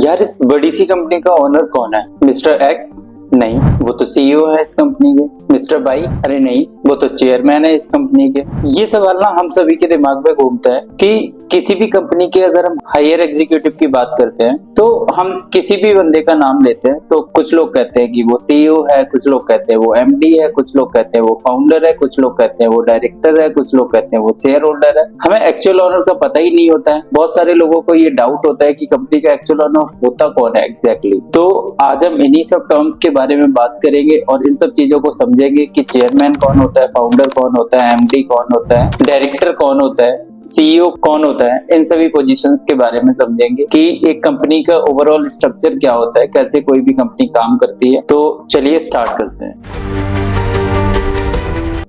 यार इस बड़ी सी कंपनी का ओनर कौन है? Mister x? नहीं, वो तो सीईओ है इस कंपनी के। Mister by? अरे नहीं, वो तो चेयरमैन है इस कंपनी के। ये सवाल ना हम सभी के दिमाग में घूमता है कि किसी भी कंपनी के अगर हम हायर एग्जीक्यूटिव की बात करते हैं तो हम किसी भी बंदे का नाम लेते हैं तो कुछ लोग कहते हैं कि वो सीईओ है, कुछ लोग कहते हैं वो एमडी है, कुछ लोग कहते हैं वो फाउंडर है, कुछ लोग कहते हैं वो डायरेक्टर है, कुछ लोग कहते हैं वो शेयर होल्डर है। हमें एक्चुअल ओनर का पता ही नहीं होता है। बहुत सारे लोगों को ये डाउट होता है कि कंपनी का एक्चुअल ओनर होता कौन है एग्जैक्टली। तो आज हम इन्हीं सब टर्म्स के बारे में बात करेंगे और इन सब चीजों को समझेंगे कि चेयरमैन कौन होता है, फाउंडर कौन होता है, एमडी कौन होता है, डायरेक्टर कौन होता है, सीईओ कौन होता है। इन सभी पोजीशंस के बारे में समझेंगे कि एक कंपनी का ओवरऑल स्ट्रक्चर क्या होता है, कैसे कोई भी कंपनी काम करती है। तो चलिए स्टार्ट करते हैं।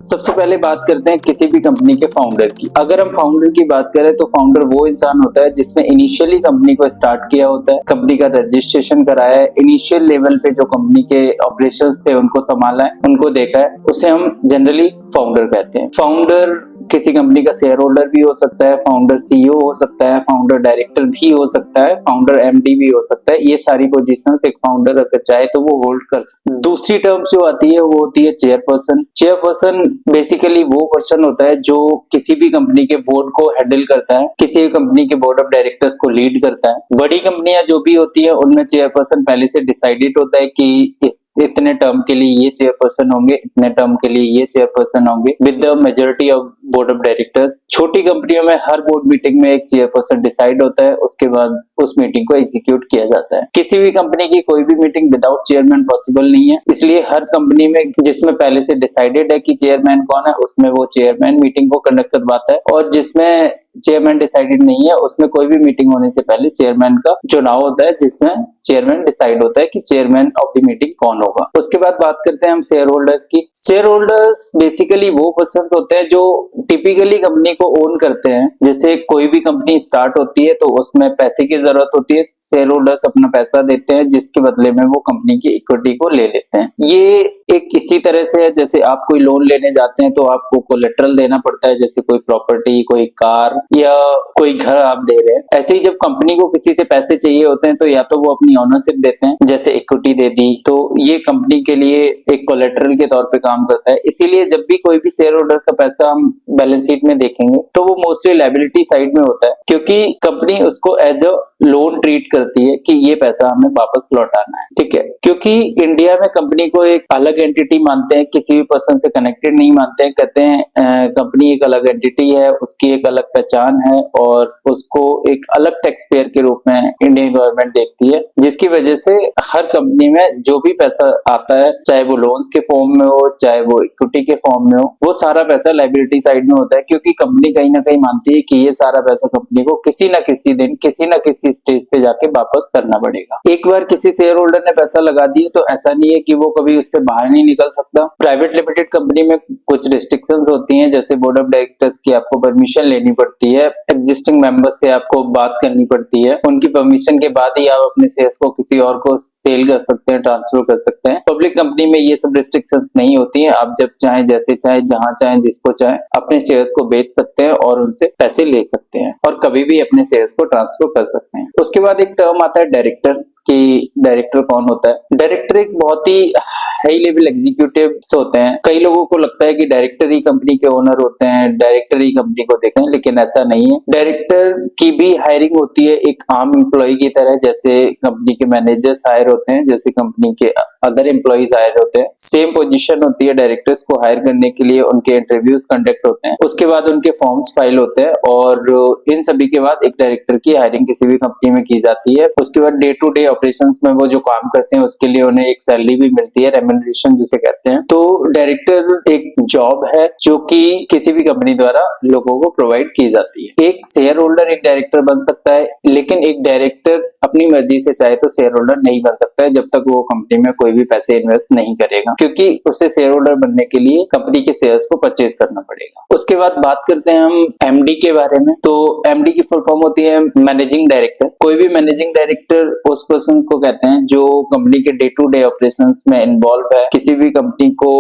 सबसे पहले बात करते हैं किसी भी कंपनी के फाउंडर की। अगर हम फाउंडर की बात करें तो फाउंडर वो इंसान होता है जिसने इनिशियली कंपनी को स्टार्ट किया होता है, कंपनी का रजिस्ट्रेशन कराया है, इनिशियल लेवल पे जो कंपनी के ऑपरेशंस थे उनको संभाला है, उनको देखा है, उसे हम जनरली फाउंडर कहते हैं। फाउंडर किसी कंपनी का शेयर होल्डर भी हो सकता है, फाउंडर सीईओ हो सकता है, फाउंडर डायरेक्टर भी हो सकता है, फाउंडर एमडी भी हो सकता है। ये सारी पोजीशंस एक फाउंडर अगर चाहे तो वो होल्ड कर सकता है। दूसरी टर्म जो आती है वो होती है चेयरपर्सन। चेयरपर्सन बेसिकली वो पर्सन होता है जो किसी भी कंपनी के बोर्ड को हैंडल करता है, किसी भी कंपनी के बोर्ड ऑफ डायरेक्टर्स को लीड करता है। बड़ी कंपनियां जो भी होती है उनमें चेयरपर्सन पहले से डिसाइडेड होता है कि इतने टर्म के लिए ये चेयरपर्सन होंगे, इतने टर्म के लिए ये चेयरपर्सन होंगे with the majority of board of directors. छोटी कंपनियों में हर बोर्ड मीटिंग में एक चेयरपर्सन डिसाइड होता है, उसके बाद उस मीटिंग को एग्जीक्यूट किया जाता है। किसी भी कंपनी की कोई भी मीटिंग विदाउट चेयरमैन पॉसिबल नहीं है, इसलिए हर कंपनी में जिसमें पहले से डिसाइडेड है कि चेयरमैन कौन है उसमें वो चेयरमैन मीटिंग को कंडक्ट करवाता है, और जिसमें चेयरमैन डिसाइडेड नहीं है उसमें कोई भी मीटिंग होने से पहले चेयरमैन का चुनाव होता है, जिसमें चेयरमैन डिसाइड होता है कि चेयरमैन ऑफ द मीटिंग कौन होगा। उसके बाद बात करते हैं हम शेयर होल्डर्स की। शेयर होल्डर्स बेसिकली वो पर्सन होते हैं जो टिपिकली कंपनी को ओन करते हैं। जैसे कोई भी कंपनी स्टार्ट होती है तो उसमें पैसे की जरूरत होती है, शेयर होल्डर्स अपना पैसा देते हैं जिसके बदले में वो कंपनी की इक्विटी को ले लेते हैं। ये एक इसी तरह से है जैसे आप कोई लोन लेने जाते हैं तो आपको कोलेटरल देना पड़ता है, जैसे कोई प्रॉपर्टी, कोई कार या कोई घर आप दे रहे हैं। ऐसे ही जब कंपनी को किसी से पैसे चाहिए होते हैं तो या तो वो अपनी ओनरशिप देते हैं, जैसे इक्विटी दे दी, तो ये कंपनी के लिए एक कोलेटरल के तौर पे काम करता है। इसीलिए जब भी कोई भी शेयर होल्डर का पैसा हम बैलेंस शीट में देखेंगे तो वो मोस्टली लायबिलिटी साइड में होता है, क्योंकि कंपनी उसको एज अ लोन ट्रीट करती है कि ये पैसा हमें वापस लौटाना है। ठीक है, क्योंकि इंडिया में कंपनी को एक अलग एंटिटी मानते हैं, किसी भी पर्सन से कनेक्टेड नहीं मानते हैं। कहते हैं कंपनी एक अलग एंटिटी है, उसकी एक अलग पहचान है और उसको एक अलग टैक्स पेयर के रूप में इंडियन गवर्नमेंट देखती है, जिसकी वजह से हर कंपनी में जो भी पैसा आता है, चाहे वो लोन्स के फॉर्म में हो, चाहे वो इक्विटी के फॉर्म में हो, वो सारा पैसा लायबिलिटी साइड में होता है, क्योंकि कंपनी कहीं ना कहीं मानती है कि ये सारा पैसा कंपनी को किसी ना किसी दिन किसी ना किसी स्टेज पे जाके वापस करना पड़ेगा। एक बार किसी शेयर होल्डर ने पैसा लगा दिया तो ऐसा नहीं है कि वो कभी उससे बाहर नहीं निकल सकता। प्राइवेट लिमिटेड कंपनी में कुछ रिस्ट्रिक्शंस होती हैं, जैसे बोर्ड ऑफ डायरेक्टर्स की आपको परमिशन लेनी पड़ती है, एग्जिस्टिंग मेंबर्स से आपको बात करनी पड़ती है, उनकी परमिशन के बाद ही आप अपने शेयर्स को किसी और को सेल कर सकते हैं, ट्रांसफर कर सकते हैं। पब्लिक कंपनी में ये सब रिस्ट्रिक्शंस नहीं होती है, आप जब चाहे, जैसे चाहे, जहां चाहे, जिसको चाहे अपने शेयर्स को बेच सकते हैं और उनसे पैसे ले सकते हैं और कभी भी अपने शेयर्स को ट्रांसफर कर सकते हैं। उसके बाद एक टर्म आता है डायरेक्टर कि डायरेक्टर कौन होता है। डायरेक्टर एक बहुत ही हाई लेवल एग्जीक्यूटिव्स होते हैं। कई लोगों को लगता है कि डायरेक्टर ही कंपनी के ओनर होते हैं, डायरेक्टर ही कंपनी को देखें, लेकिन ऐसा नहीं है। डायरेक्टर की भी हायरिंग होती है एक आम एम्प्लॉय की तरह, जैसे कंपनी के मैनेजर्स हायर होते हैं, जैसे कंपनी के अदर एम्प्लॉइज हायर होते हैं, सेम पोजीशन होती है। डायरेक्टर्स को हायर करने के लिए उनके इंटरव्यूज कंडक्ट होते हैं, उसके बाद उनके फॉर्म्स फाइल होते हैं और इन सभी के बाद एक डायरेक्टर की हायरिंग किसी भी कंपनी में की जाती है। उसके बाद डे टू डे ऑपरेशंस में वो जो काम करते हैं उसके लिए उन्हें एक सैलरी भी मिलती है, रेम्युनरेशन जिसे कहते हैं। तो डायरेक्टर एक जॉब है जो कि किसी भी कंपनी द्वारा लोगों को प्रोवाइड की जाती है। एक शेयर होल्डर एक डायरेक्टर बन सकता है, लेकिन एक डायरेक्टर अपनी मर्जी से चाहे तो शेयर होल्डर नहीं बन सकता है जब तक वो कंपनी में कोई भी पैसे इन्वेस्ट नहीं करेगा, क्योंकि उसे शेयर होल्डर बनने के लिए कंपनी के शेयर्स को परचेज करना पड़ेगा। उसके बाद बात करते हैं हम एमडी के बारे में। तो एमडी की फुल फॉर्म होती है मैनेजिंग डायरेक्टर। कोई भी मैनेजिंग डायरेक्टर उस पर्सन को कहते हैं जो कंपनी के डे टू डे ऑपरेशंस में इन्वॉल्व है, किसी भी कंपनी को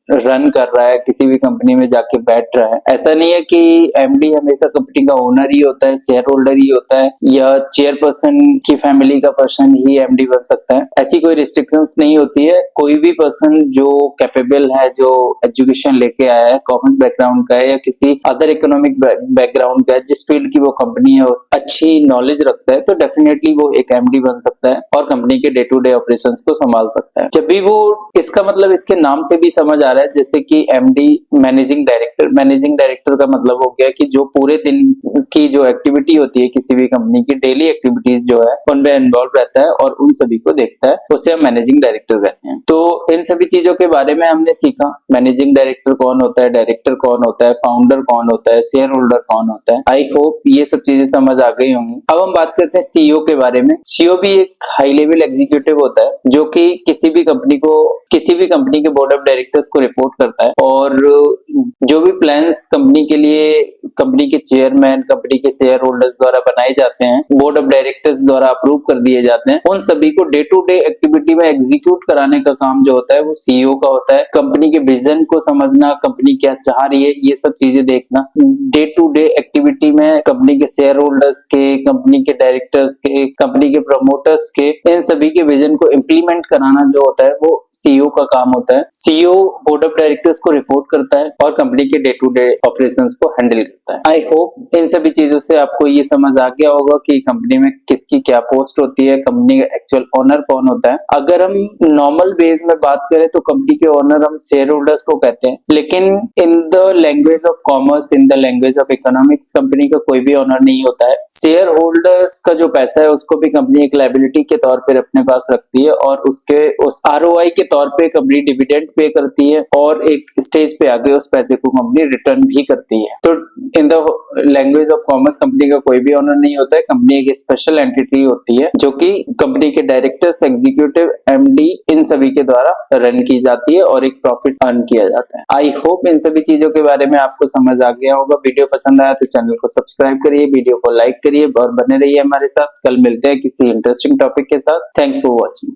रन कर रहा है, किसी भी कंपनी में जाके बैठ रहा है। ऐसा नहीं है कि एमडी हमेशा कंपनी का ओनर ही होता है, शेयर होल्डर ही होता है, या चेयरपर्सन की फैमिली का पर्सन ही एमडी बन सकता है। ऐसी कोई रिस्ट्रिक्शंस नहीं होती है। कोई भी पर्सन जो कैपेबल है, जो एजुकेशन लेके आया है, कॉमर्स बैकग्राउंड का है या किसी अदर इकोनॉमिक बैकग्राउंड का है, जिस फील्ड की वो कंपनी है उस अच्छी नॉलेज रखता है, तो डेफिनेटली वो एक एमडी बन सकता है और कंपनी के डे टू डे ऑपरेशंस को संभाल सकता है। जब भी वो, इसका मतलब इसके नाम से भी समझ आ रहा है, जैसे कि MD managing director. Managing director का मतलब हो गया कि जो पूरे दिन की जो एक्टिविटी होती है किसी भी कंपनी की, डेली एक्टिविटीज जो है उनमें इन्वॉल्व रहता है और उन सभी को देखता है, उसे हम मैनेजिंग डायरेक्टर कहते हैं। तो इन सभी चीजों के बारे में हमने सीखा। मैनेजिंग डायरेक्टर कौन होता है, डायरेक्टर कौन होता है, फाउंडर कौन होता है, शेयर होल्डर कौन होता है। आई होप ये सब चीजें समझ आ गई होंगी। अब हम बात करते हैं सीईओ के बारे में। सीईओ भी एक हाई लेवल एग्जीक्यूटिव होता है जो कि किसी भी कंपनी के बोर्ड ऑफ डायरेक्टर्स को रिपोर्ट करता है और जो भी प्लान्स कंपनी के लिए कंपनी के चेयरमैन, कंपनी के शेयर होल्डर्स द्वारा बनाए जाते हैं, बोर्ड ऑफ डायरेक्टर्स द्वारा अप्रूव कर दिए जाते हैं, उन सभी को डे टू डे एक्टिविटी में एग्जीक्यूट कराने का काम जो होता है वो सीईओ का होता है। कंपनी के विजन को समझना, कंपनी क्या चाह रही है, ये सब चीजें देखना, डे टू डे एक्टिविटी में कंपनी के शेयर होल्डर्स के, कंपनी के डायरेक्टर्स के, कंपनी के प्रमोटर्स के, इन सभी के विजन को इम्प्लीमेंट कराना जो होता है वो सीईओ का काम होता है। सीईओ बोर्ड ऑफ डायरेक्टर्स को रिपोर्ट करता है और कंपनी के डे टू डे ऑपरेशंस को हैंडल करता है। आई होप इन सभी चीजों से आपको ये समझ आ गया होगा कि कंपनी में किसकी क्या पोस्ट होती है, कंपनी का एक्चुअल ओनर कौन होता है। अगर हम नॉर्मल बेस में बात करें तो कंपनी के ओनर हम शेयर होल्डर्स को कहते हैं, लेकिन in the language of commerce, in the language of economics, company का कोई भी ओनर नहीं होता है। शेयर होल्डर्स का जो पैसा है उसको भी कंपनी एक लायबिलिटी के तौर पर अपने पास रखती है और उस आरओआई के तौर पे कंपनी डिविडेंड पे करती है और एक स्टेज पे आगे उस पैसे को कंपनी रिटर्न भी करती है। तो in the language of commerce company का कोई भी ओनर नहीं होता है। कंपनी एक स्पेशल एंटिटी होती है जो कि कंपनी के डायरेक्टर्स, एग्जीक्यूटिव, एमडी, इन सभी के द्वारा रन की जाती है और एक प्रॉफिट अर्न किया जाता है। आई होप इन सभी चीजों के बारे में आपको समझ आ गया होगा। वीडियो पसंद आया तो चैनल को सब्सक्राइब करिए, वीडियो को लाइक करिए और बने रहिए हमारे साथ। कल मिलते हैं किसी इंटरेस्टिंग टॉपिक के साथ। Thanks for watching.